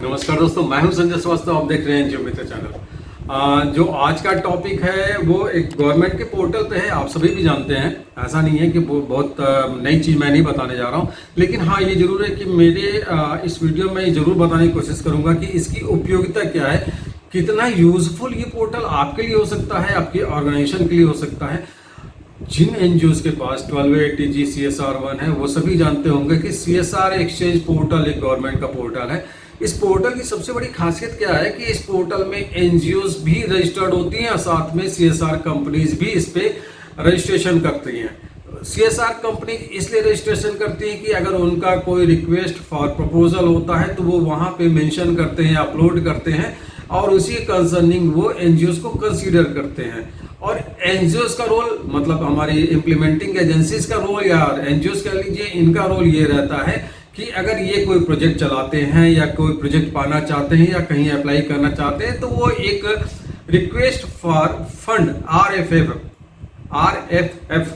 नमस्कार दोस्तों, मैं हूं संजय श्रीवास्तव। आप देख रहे हैं एनजीओ मित्र चैनल। जो आज का टॉपिक है वो एक गवर्नमेंट के पोर्टल पे है। आप सभी भी जानते हैं, ऐसा नहीं है कि वो बहुत नई चीज़ मैं नहीं बताने जा रहा हूं। लेकिन हाँ, ये जरूर है कि मेरे इस वीडियो में ये जरूर बताने की कोशिश करूंगा कि इसकी उपयोगिता क्या है, कितना यूजफुल ये पोर्टल आपके लिए हो सकता है, आपकी ऑर्गेनाइजेशन के लिए हो सकता है। जिन एनजीओ के पास 1280G CSR1 है वो सभी जानते होंगे कि CSR एक्सचेंज पोर्टल एक गवर्नमेंट का पोर्टल है। इस पोर्टल की सबसे बड़ी खासियत क्या है कि इस पोर्टल में एनजीओ भी रजिस्टर्ड होती हैं और साथ में CSR कंपनीज भी इस पे रजिस्ट्रेशन करती हैं। CSR कंपनी इसलिए रजिस्ट्रेशन करती है कि अगर उनका कोई रिक्वेस्ट फॉर प्रपोजल होता है तो वो वहां पे मेंशन करते हैं, अपलोड करते हैं और उसी कंसर्निंग वो एनजीओ को कंसीडर करते हैं। और एनजीओ का रोल, मतलब हमारी इम्प्लीमेंटिंग एजेंसीज का रोल या एनजीओ कह लीजिए, इनका रोल ये रहता है कि अगर ये कोई प्रोजेक्ट चलाते हैं या कोई प्रोजेक्ट पाना चाहते हैं या कहीं अप्लाई करना चाहते हैं तो वो एक रिक्वेस्ट फॉर फंड RFF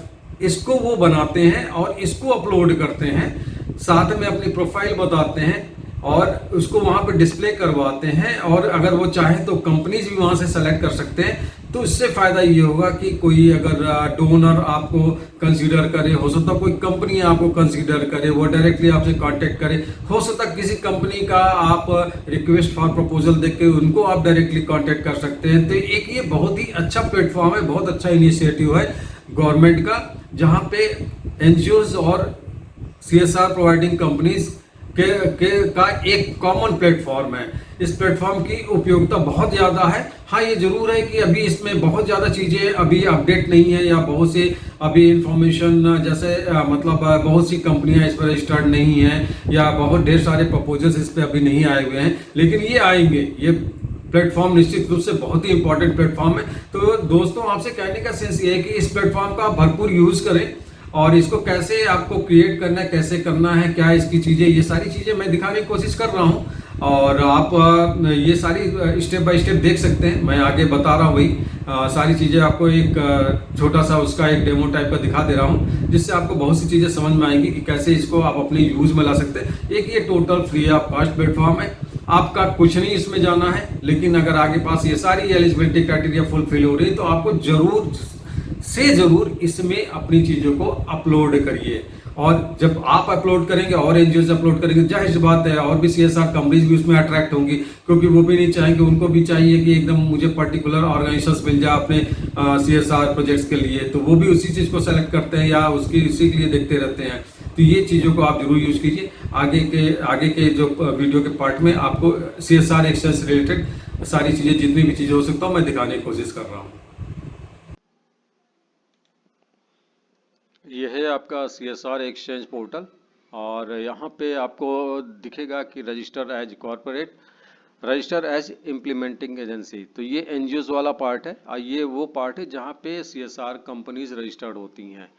इसको वो बनाते हैं और इसको अपलोड करते हैं, साथ में अपनी प्रोफाइल बताते हैं और उसको वहां पे डिस्प्ले करवाते हैं। और अगर वो चाहे तो कंपनीज भी वहां से सेलेक्ट कर सकते हैं। तो इससे फायदा ये होगा कि कोई अगर डोनर आपको कंसीडर करे, हो सकता है कोई कंपनी आपको कंसीडर करे, वो डायरेक्टली आपसे कांटेक्ट करे, हो सकता है किसी कंपनी का आप रिक्वेस्ट फॉर प्रपोजल देख के उनको आप डायरेक्टली कांटेक्ट कर सकते हैं। तो एक ये बहुत ही अच्छा प्लेटफॉर्म है, बहुत अच्छा इनिशिएटिव है गवर्नमेंट का, जहां पे एनजीओज और CSR प्रोवाइडिंग कंपनीज का एक कॉमन प्लेटफॉर्म है। इस प्लेटफॉर्म की उपयोगिता बहुत ज़्यादा है। हाँ, ये जरूर है कि अभी इसमें बहुत ज़्यादा चीज़ें अभी अपडेट नहीं है या बहुत सी अभी इंफॉर्मेशन, जैसे मतलब बहुत सी कंपनियां इस पर रजिस्टर्ड नहीं हैं या बहुत ढेर सारे प्रपोजल्स इस पर अभी नहीं आए हुए हैं, लेकिन ये आएंगे। ये प्लेटफॉर्म निश्चित रूप से बहुत ही इंपॉर्टेंट प्लेटफॉर्म है। तो दोस्तों, आपसे कहने का सेंस ये है कि इस प्लेटफॉर्म का भरपूर यूज करें और इसको कैसे आपको क्रिएट करना है, कैसे करना है, क्या इसकी चीज़ें, ये सारी चीज़ें मैं दिखाने की कोशिश कर रहा हूँ। और आप ये सारी स्टेप बाय स्टेप देख सकते हैं। मैं आगे बता रहा हूँ वही सारी चीज़ें आपको एक छोटा सा उसका एक डेमो टाइप का दिखा दे रहा हूँ, जिससे आपको बहुत सी चीज़ें समझ में आएंगी कि कैसे इसको आप अपने यूज में ला सकते हैं। एक ये total free of cost platform है, आपका कुछ नहीं इसमें जाना है। लेकिन अगर आपके पास ये सारी एलिजिबिलिटी क्राइटेरिया फुलफिल हो रही है तो आपको जरूर इसमें अपनी चीजों को अपलोड करिए। और जब आप अपलोड करेंगे और एनजीओ अपलोड करेंगे, जाहिर सी बात है और भी CSR कंपनीज भी उसमें अट्रैक्ट होंगी, क्योंकि वो भी नहीं चाहेंगे, उनको भी चाहिए कि एकदम मुझे पर्टिकुलर ऑर्गेनाइजेशंस मिल जाए अपने CSR प्रोजेक्ट्स के लिए। तो वो भी उसी चीज को सेलेक्ट करते हैं या उसी के लिए देखते रहते हैं। तो ये चीज़ों को आप जरूर यूज कीजिए। आगे के जो वीडियो के पार्ट में आपको CSR एक्सचेंज से रिलेटेड सारी चीज़ें, जितनी भी चीज़ें हो सकता हूँ, मैं दिखाने की कोशिश कर रहा हूँ। यह है आपका CSR एक्सचेंज पोर्टल और यहाँ पे आपको दिखेगा कि register as corporate, register as implementing agency. तो ये एनजीओज वाला पार्ट है और ये वो पार्ट है जहाँ पे CSR कंपनीज रजिस्टर्ड होती हैं।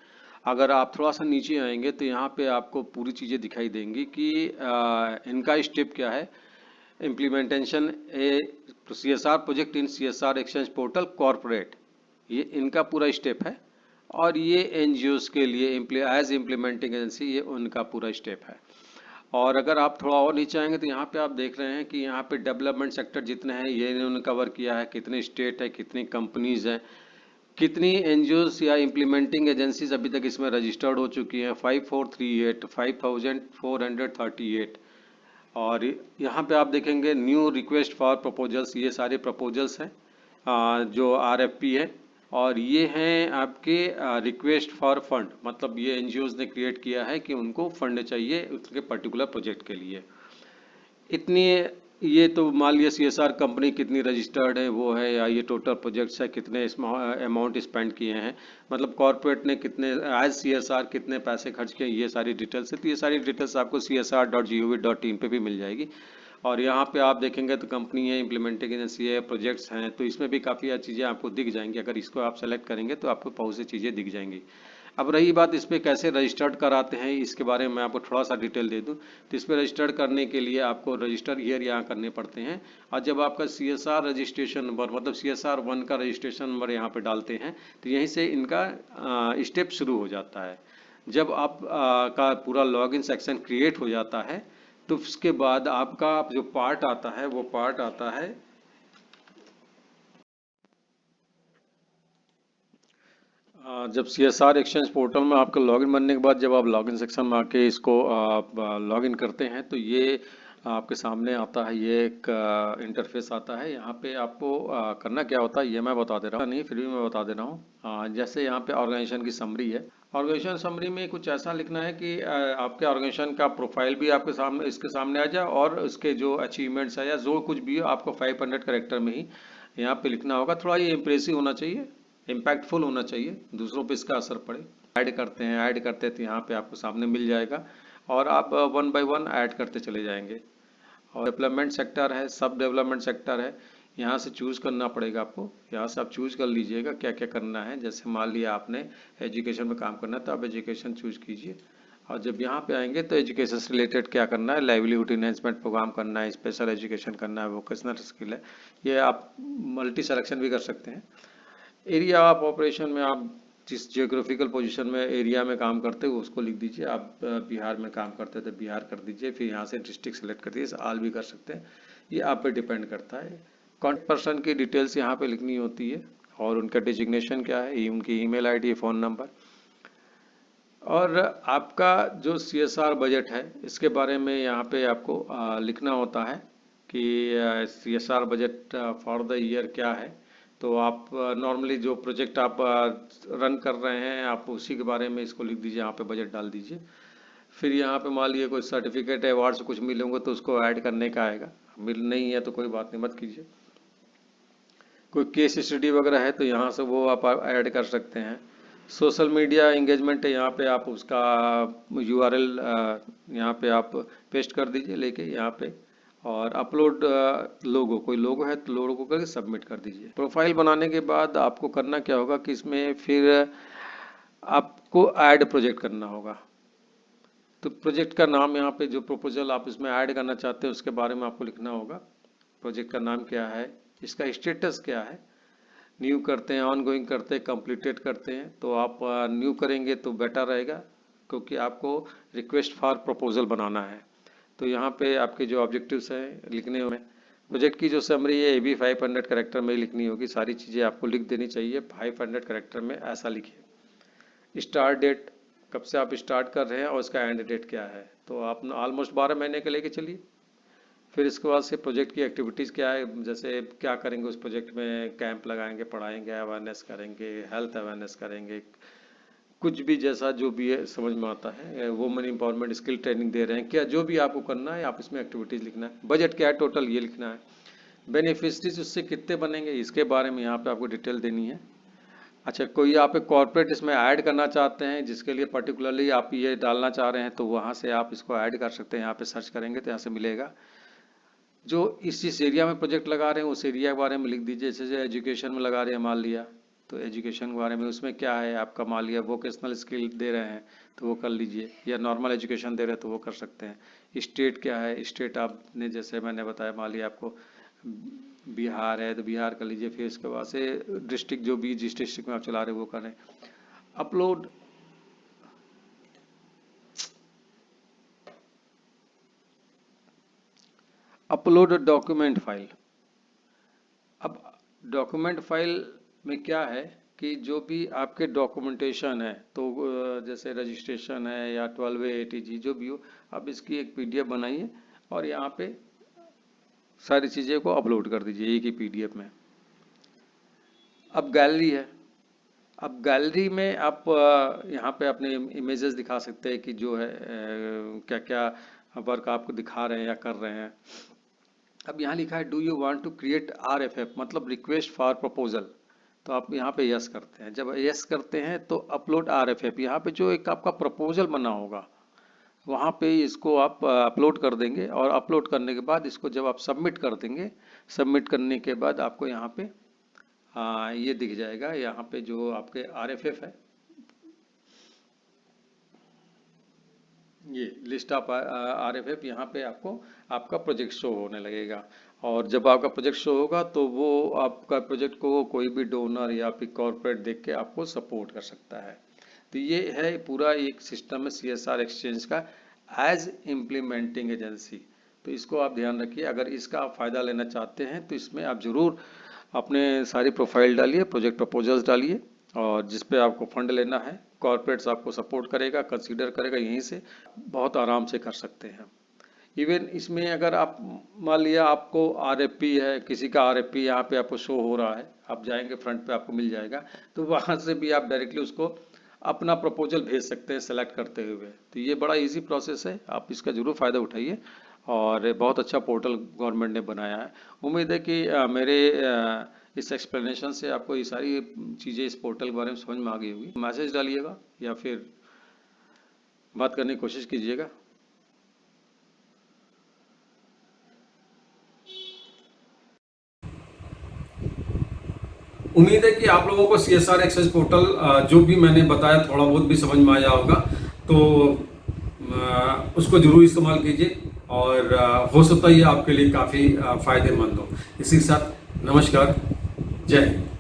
अगर आप थोड़ा सा नीचे आएंगे तो यहाँ पे आपको पूरी चीज़ें दिखाई देंगी कि इनका स्टेप क्या है। Implementation A CSR project in CSR exchange portal corporate, ये इनका पूरा स्टेप है। और ये एनजीओज के लिए एज इम्प्लीमेंटिंग एजेंसी, ये उनका पूरा स्टेप है। और अगर आप थोड़ा और नीचे आएंगे तो यहाँ पे आप देख रहे हैं कि यहाँ पे डेवलपमेंट सेक्टर जितने हैं ये इन्होंने कवर किया है, कितने स्टेट है, कितनी कंपनीज हैं, कितनी एनजीओज या इम्प्लीमेंटिंग एजेंसीज अभी तक इसमें रजिस्टर्ड हो चुकी हैं। 5438 और यहाँ पे आप देखेंगे न्यू रिक्वेस्ट फॉर प्रपोजल्स, ये सारे प्रपोजल्स हैं जो RFP है। और ये हैं आपके रिक्वेस्ट फॉर फंड, मतलब ये एनजीओज ने क्रिएट किया है कि उनको फंड चाहिए उसके पर्टिकुलर प्रोजेक्ट के लिए। इतनी ये तो मान लिया CSR कंपनी कितनी रजिस्टर्ड है वो है, या ये टोटल प्रोजेक्ट्स है कितने अमाउंट स्पेंड किए हैं, मतलब कॉर्पोरेट ने कितने एज CSR कितने पैसे खर्च किए, ये सारी डिटेल्स है। तो ये सारी डिटेल्स आपको csr.gov.in पे भी मिल जाएगी। और यहाँ पे आप देखेंगे तो कंपनी है, इम्प्लीमेंटिंग एजेंसी है, प्रोजेक्ट्स हैं, तो इसमें भी काफ़ी चीज़ें आपको दिख जाएंगी। अगर इसको आप सेलेक्ट करेंगे तो आपको बहुत सी चीज़ें दिख जाएंगी। अब रही बात इस पर कैसे रजिस्टर्ड कराते हैं, इसके बारे में मैं आपको थोड़ा सा डिटेल दे दूं। तो इस पर रजिस्टर्ड करने के लिए आपको रजिस्टर ईयर यहाँ करने पड़ते हैं। और जब आपका CSR रजिस्ट्रेशन नंबर, मतलब CSR1 का रजिस्ट्रेशन नंबर यहाँ पे डालते हैं तो यहीं से इनका स्टेप शुरू हो जाता है। जब आप का पूरा लॉगिन सेक्शन क्रिएट हो जाता है तो उसके बाद आपका जो पार्ट आता है वो पार्ट आता है जब CSR एक्सचेंज पोर्टल में आपका लॉगिन बनने के बाद जब आप लॉगिन सेक्शन में आके इसको लॉगिन करते हैं तो ये आपके सामने आता है, ये एक इंटरफेस आता है। यहाँ पे आपको करना क्या होता है ये मैं बता दे रहा हूँ, नहीं फिर भी मैं बता दे रहा हूँ। जैसे यहाँ पे ऑर्गेनाइजेशन की समरी है, ऑर्गेनाइजेशन समरी में कुछ ऐसा लिखना है कि आपके ऑर्गेनाइजेशन का प्रोफाइल भी आपके सामने इसके सामने आ जाए और उसके जो अचीवमेंट्स है या जो कुछ भी हो आपको 500 कैरेक्टर में ही यहाँ पे लिखना होगा। थोड़ा ये इम्प्रेसिव होना चाहिए, इम्पैक्टफुल होना चाहिए, दूसरों पे इसका असर पड़े। ऐड करते हैं, ऐड करते हैं तो यहाँ पे आपको सामने मिल जाएगा और आप वन बाय वन ऐड करते चले जाएंगे। और डेवलपमेंट सेक्टर है, सब डेवलपमेंट सेक्टर है, यहाँ से चूज करना पड़ेगा आपको। यहाँ से आप चूज कर लीजिएगा क्या क्या करना है। जैसे मान लिया आपने एजुकेशन में काम करना है तो आप एजुकेशन चूज कीजिए। और जब यहाँ पे आएंगे तो एजुकेशन से रिलेटेड क्या करना है, लाइवलीहुड इन्हेंसमेंट प्रोग्राम करना है, स्पेशल एजुकेशन करना है, वोकेशनल स्किल है, ये आप मल्टी सिलेक्शन भी कर सकते हैं। एरिया ऑफ ऑपरेशन में आप जिस जियोग्राफिकल पोजीशन में एरिया में काम करते हो उसको लिख दीजिए। आप बिहार में काम करते थे बिहार कर दीजिए, फिर यहाँ से डिस्ट्रिक्ट सेलेक्ट कर दीजिए, आल भी कर सकते हैं, ये आप पे डिपेंड करता है। कॉन्टैक्ट पर्सन की डिटेल्स यहाँ पे लिखनी होती है और उनका डिजिग्नेशन क्या है, उनकी ईमेल आईडी, फ़ोन नंबर। और आपका जो CSR बजट है इसके बारे में यहाँ पे आपको लिखना होता है कि CSR budget for the year क्या है। तो आप नॉर्मली जो प्रोजेक्ट आप रन कर रहे हैं आप उसी के बारे में इसको लिख दीजिए, यहाँ पे बजट डाल दीजिए। फिर यहाँ पे मान लीजिए कोई सर्टिफिकेट है, अवार्ड से कुछ मिले होंगे तो उसको ऐड करने का आएगा, मिल नहीं है तो कोई बात नहीं, मत कीजिए। कोई केस स्टडी वगैरह है तो यहाँ से वो आप ऐड कर सकते हैं। सोशल मीडिया एंगेजमेंट है, यहाँ पे आप उसका URL यहाँ पे आप पेस्ट कर दीजिए लेके यहाँ पे, और अपलोड लोगो, कोई लोगो है तो लोगो करके सबमिट कर दीजिए। प्रोफाइल बनाने के बाद आपको करना क्या होगा कि इसमें फिर आपको ऐड प्रोजेक्ट करना होगा। तो प्रोजेक्ट का नाम यहाँ पे जो प्रपोजल आप इसमें ऐड करना चाहते हैं उसके बारे में आपको लिखना होगा। प्रोजेक्ट का नाम क्या है, इसका स्टेटस क्या है, न्यू करते हैं, ऑनगोइंग करते हैं, कंप्लीटेड करते हैं। तो आप न्यू करेंगे तो बेटर रहेगा क्योंकि आपको रिक्वेस्ट फॉर प्रपोजल बनाना है। तो यहाँ पे आपके जो ऑब्जेक्टिव्स हैं लिखने में, प्रोजेक्ट की जो समरी है ये भी 500 कैरेक्टर में लिखनी होगी, सारी चीज़ें आपको लिख देनी चाहिए 500 कैरेक्टर में, ऐसा लिखिए। स्टार्ट डेट, कब से आप स्टार्ट कर रहे हैं और उसका एंड डेट क्या है, तो आप ऑलमोस्ट 12 महीने के लेके चलिए। फिर इसके बाद से प्रोजेक्ट की एक्टिविटीज़ क्या है, जैसे क्या करेंगे उस प्रोजेक्ट में, कैंप लगाएंगे, पढ़ाएंगे, अवेयरनेस करेंगे, हेल्थ अवेयरनेस करेंगे, कुछ भी जैसा जो भी है समझ में आता है, वुमेन एम्पावरमेंट, स्किल ट्रेनिंग दे रहे हैं क्या, जो भी आपको करना है आप इसमें एक्टिविटीज़ लिखना है। बजट क्या है टोटल ये लिखना है। बेनिफिशरीज उससे कितने बनेंगे इसके बारे में यहाँ पे आपको डिटेल देनी है। अच्छा, कोई आप एक कॉर्पोरेट इसमें ऐड करना चाहते हैं जिसके लिए पर्टिकुलरली आप ये डालना चाह रहे हैं तो वहाँ से आप इसको ऐड कर सकते हैं, यहाँ पे सर्च करेंगे तो यहाँ से मिलेगा। जो इस एरिया में प्रोजेक्ट लगा रहे हैं उस एरिया के बारे में लिख दीजिए। जैसे एजुकेशन में लगा रहे हैं मान लिया तो एजुकेशन के बारे में उसमें क्या है आपका, मान लिया वोकेशनल स्किल दे रहे हैं तो वो कर लीजिए, या नॉर्मल एजुकेशन दे रहे हैं तो वो कर सकते हैं। स्टेट क्या है, स्टेट आपने जैसे मैंने बताया मान लिया आपको बिहार है तो बिहार कर लीजिए। फिर इसके बाद से डिस्ट्रिक्ट जो भी जिस डिस्ट्रिक्ट में आप चला रहे हैं वो करें। Upload, upload document file. अब डॉक्यूमेंट फाइल में क्या है कि जो भी आपके डॉक्यूमेंटेशन है तो जैसे रजिस्ट्रेशन है या 12A ATG जो भी हो, आप इसकी एक PDF बनाइए और यहाँ पे सारी चीज़ें को अपलोड कर दीजिए एक ही PDF में। अब गैलरी है, अब गैलरी में आप यहाँ पे अपने इमेजेस दिखा सकते हैं कि जो है क्या क्या वर्क आपको दिखा रहे हैं या कर रहे हैं। अब यहाँ लिखा है do you want to create RFF मतलब रिक्वेस्ट फॉर प्रपोजल, तो आप यहाँ पे यस करते हैं। जब यस करते हैं तो अपलोड RFF, यहाँ पे जो एक आपका प्रपोजल बना होगा वहाँ पे इसको आप अपलोड कर देंगे और अपलोड करने के बाद इसको जब आप सबमिट कर देंगे, सबमिट करने के बाद आपको यहाँ पे ये दिख जाएगा, यहाँ पे जो आपके RFF है ये लिस्ट ऑफ RFF, यहाँ पे आपको आपका प्रोजेक्ट शो होने लगेगा। और जब आपका प्रोजेक्ट शो होगा तो वो आपका प्रोजेक्ट को कोई भी डोनर या फिर कॉर्पोरेट देख के आपको सपोर्ट कर सकता है। तो ये है पूरा एक सिस्टम है CSR एक्सचेंज का। As implementing agency. तो इसको आप ध्यान रखिए। अगर इसका आप फ़ायदा लेना चाहते हैं तो इसमें आप ज़रूर अपने सारी प्रोफाइल डालिए, प्रोजेक्ट प्रपोजल्स डालिए, और जिस पे आपको फंड लेना है कॉर्पोरेट्स आपको सपोर्ट करेगा, कंसीडर करेगा, यहीं से बहुत आराम से कर सकते हैं। इवन इसमें अगर आप मान लिया आपको आरएफपी है, किसी का आरएफपी यहाँ पे आपको शो हो रहा है, आप जाएंगे फ्रंट पे आपको मिल जाएगा, तो वहाँ से भी आप डायरेक्टली उसको अपना प्रपोजल भेज सकते हैं सेलेक्ट करते हुए। तो ये बड़ा इजी प्रोसेस है, आप इसका जरूर फ़ायदा उठाइए। और बहुत अच्छा पोर्टल गवर्नमेंट ने बनाया है। उम्मीद है कि मेरे इस एक्सप्लेनेशन से आपको ये सारी चीज़ें इस पोर्टल के बारे में समझ में आ गई होगी। मैसेज डालिएगा या फिर बात करने की कोशिश कीजिएगा। उम्मीद है कि आप लोगों को CSR एक्सेस पोर्टल जो भी मैंने बताया थोड़ा बहुत भी समझ में आया होगा, तो उसको जरूर इस्तेमाल कीजिए और हो सकता है ये आपके लिए काफ़ी फ़ायदेमंद हो। इसी के साथ नमस्कार, जय हिंद।